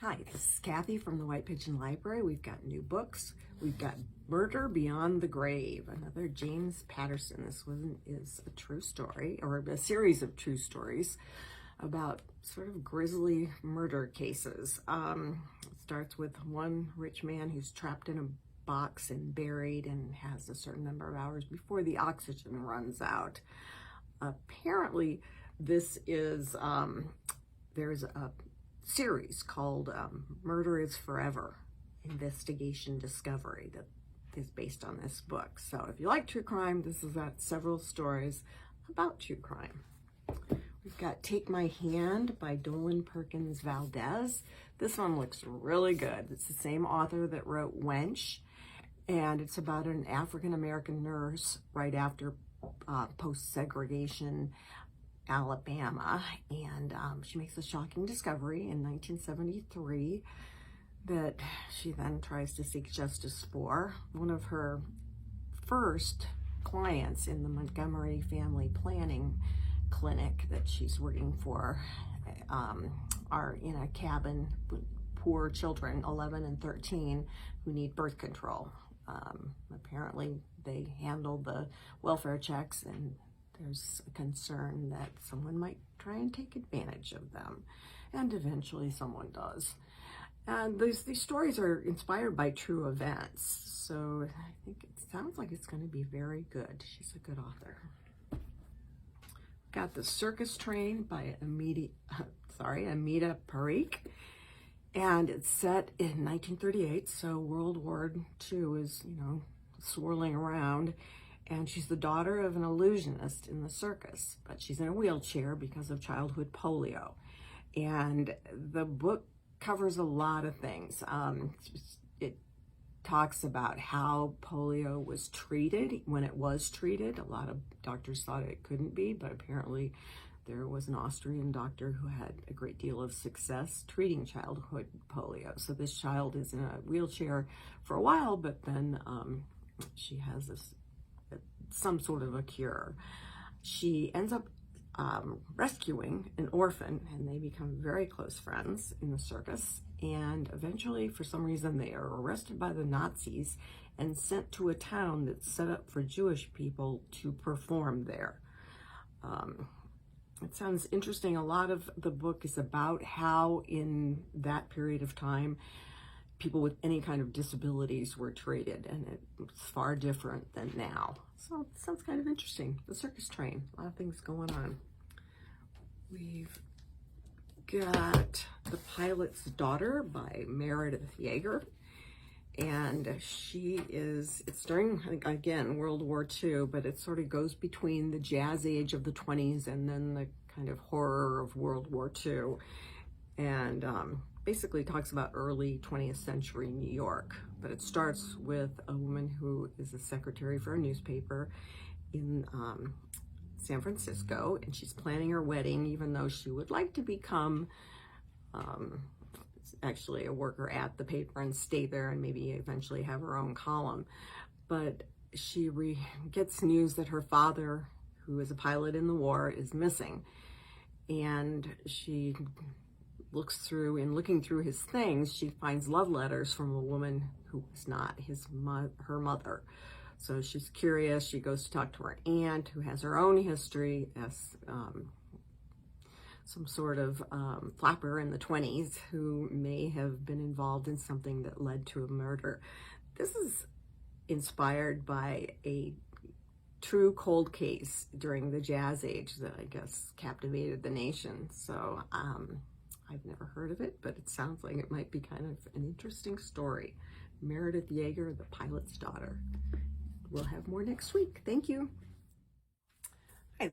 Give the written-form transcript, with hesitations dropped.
Hi, this is Kathy from the White Pigeon Library. We've got new books. We've got Murder Beyond the Grave, another James Patterson. This one is a true story, or a series of true stories about sort of grisly murder cases. It starts with one rich man who's trapped in a box and buried and has a certain number of hours before the oxygen runs out. Apparently, this is, there's a series called Murder is Forever, Investigation Discovery, that is based on this book. So if you like true crime, this has got several stories about true crime. We've got Take My Hand by Dolen Perkins Valdez. This one looks really good. It's the same author that wrote Wench, and it's about an African-American nurse right after post-segregation Alabama, and she makes a shocking discovery in 1973 that she then tries to seek justice for. One of her first clients in the Montgomery Family Planning Clinic that she's working for are in a cabin with poor children, 11 and 13, who need birth control. Apparently they handle the welfare checks, and there's a concern that someone might try and take advantage of them, and eventually someone does. And these stories are inspired by true events, so I think it sounds like it's going to be very good. She's a good author. Got The Circus Train by Amita Parikh, and it's set in 1938, so World War II is, swirling around. And she's the daughter of an illusionist in the circus, but she's in a wheelchair because of childhood polio. And the book covers a lot of things. It talks about how polio was treated when it was treated. A lot of doctors thought it couldn't be, but apparently there was an Austrian doctor who had a great deal of success treating childhood polio. So this child is in a wheelchair for a while, but then she has some sort of a cure. She ends up rescuing an orphan, and they become very close friends in the circus. And eventually, for some reason, they are arrested by the Nazis and sent to a town that's set up for Jewish people to perform there. It sounds interesting. A lot of the book is about how in that period of time people with any kind of disabilities were treated, and it's far different than now. So it sounds kind of interesting. The Circus Train, a lot of things going on. We've got The Pilot's Daughter by Meredith Yeager, and it's during, I think, again, World War II, but it sort of goes between the jazz age of the 20s and then the kind of horror of World War II. And basically talks about early 20th century New York, but it starts with a woman who is a secretary for a newspaper in San Francisco, and she's planning her wedding, even though she would like to become actually a worker at the paper and stay there and maybe eventually have her own column. But she gets news that her father, who is a pilot in the war, is missing, and she looking through his things, she finds love letters from a woman who was not her mother. So she's curious. She goes to talk to her aunt, who has her own history as some sort of flapper in the 20s who may have been involved in something that led to a murder. This is inspired by a true cold case during the jazz age that I guess captivated the nation. So I've never heard of it, but it sounds like it might be kind of an interesting story. Meredith Yeager, The Pilot's Daughter. We'll have more next week. Thank you.